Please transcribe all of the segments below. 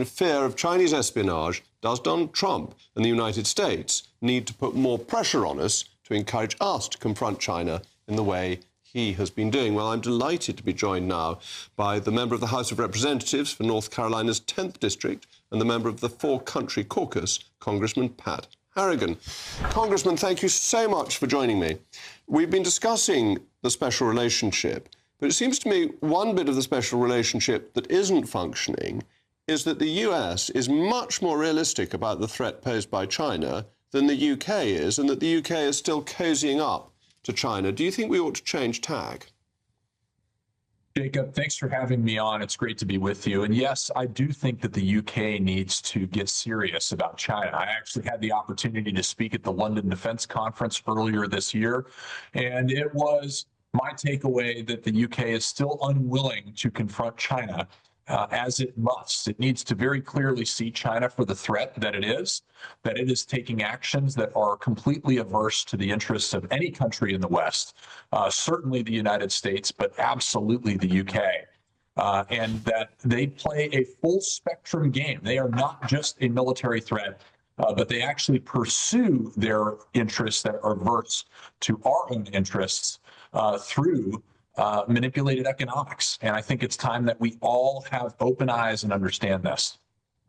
fear of Chinese espionage, does Donald Trump and the United States need to put more pressure on us to encourage us to confront China in the way he has been doing? Well, I'm delighted to be joined now by the member of the House of Representatives for North Carolina's 10th District and the member of the Four-Country Caucus, Congressman Pat Harrigan. Congressman, thank you so much for joining me. We've been discussing the special relationship, but it seems to me one bit of the special relationship that isn't functioning is that the US is much more realistic about the threat posed by China than the UK is, and that the UK is still cozying up to China. Do you think we ought to change tack? Jacob, thanks for having me on. It's great to be with you. And yes, I do think that the UK needs to get serious about China. I actually had the opportunity to speak at the London Defense Conference earlier this year, and it was my takeaway that the UK is still unwilling to confront China as it must. It needs to very clearly see China for the threat that it is taking actions that are completely averse to the interests of any country in the West, certainly the United States, but absolutely the UK. And that they play a full spectrum game. They are not just a military threat, but they actually pursue their interests that are averse to our own interests through manipulated economics. And I think it's time that we all have open eyes and understand this.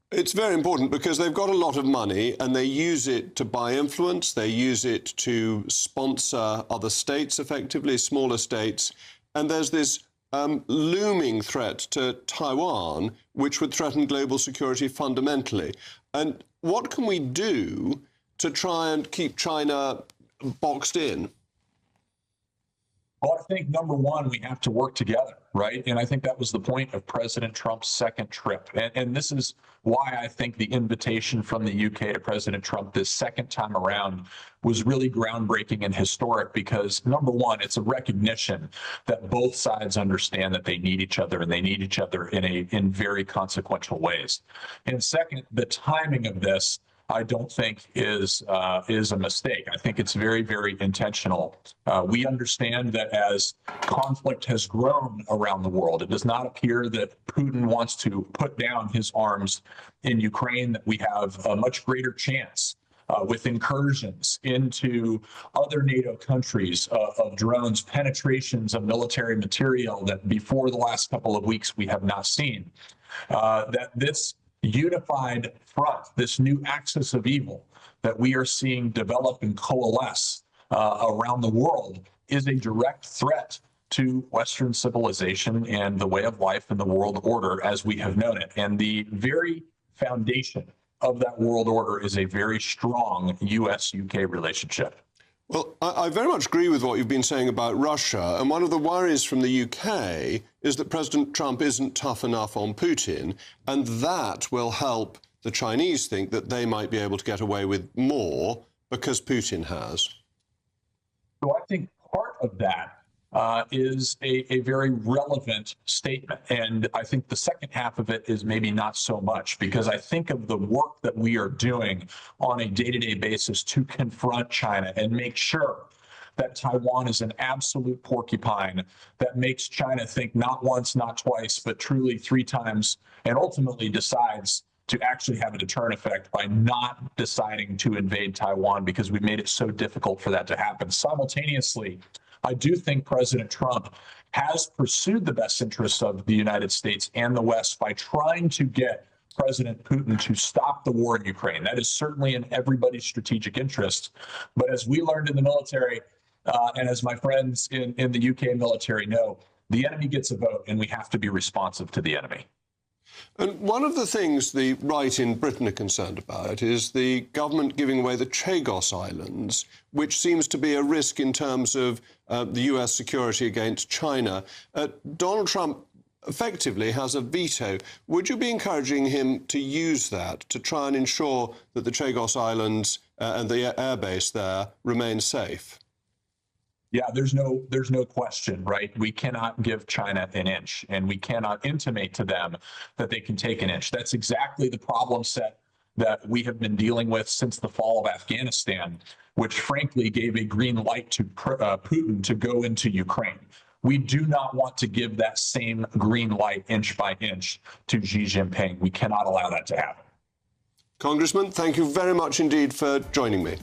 It's very important because they've got a lot of money and they use it to buy influence. They use it to sponsor other states, effectively, smaller states. And there's this looming threat to Taiwan, which would threaten global security fundamentally. And what can we do to try and keep China boxed in? Well, I think, number one, we have to work together, right? And I think that was the point of President Trump's second trip. And this is why I think the invitation from the UK to President Trump this second time around was really groundbreaking and historic because, number one, it's a recognition that both sides understand that they need each other and they need each other in very consequential ways. And second, the timing of this, I don't think is a mistake. I think it's very, very intentional. We understand that as conflict has grown around the world, it does not appear that Putin wants to put down his arms in Ukraine, that we have a much greater chance with incursions into other NATO countries of drones, penetrations of military material that before the last couple of weeks we have not seen, that this unified front, this new axis of evil that we are seeing develop and coalesce around the world is a direct threat to Western civilization and the way of life and the world order as we have known it. And the very foundation of that world order is a very strong US-UK relationship. Well, I very much agree with what you've been saying about Russia. And one of the worries from the UK is that President Trump isn't tough enough on Putin, and that will help the Chinese think that they might be able to get away with more because Putin has. So I think part of that is a very relevant statement. And I think the second half of it is maybe not so much, because I think of the work that we are doing on a day-to-day basis to confront China and make sure that Taiwan is an absolute porcupine that makes China think not once, not twice, but truly 3 times, and ultimately decides to actually have a deterrent effect by not deciding to invade Taiwan because we made it so difficult for that to happen. Simultaneously, I do think President Trump has pursued the best interests of the United States and the West by trying to get President Putin to stop the war in Ukraine. That is certainly in everybody's strategic interest. But as we learned in the military, and as my friends in the UK military know, the enemy gets a vote, and we have to be responsive to the enemy. And one of the things the right in Britain are concerned about is the government giving away the Chagos Islands, which seems to be a risk in terms of the US security against China. Donald Trump effectively has a veto. Would you be encouraging him to use that to try and ensure that the Chagos Islands and the airbase there remain safe? Yeah, there's no question, right? We cannot give China an inch, and we cannot intimate to them that they can take an inch. That's exactly the problem set that we have been dealing with since the fall of Afghanistan, which frankly gave a green light to Putin to go into Ukraine. We do not want to give that same green light inch by inch to Xi Jinping. We cannot allow that to happen. Congressman, thank you very much indeed for joining me.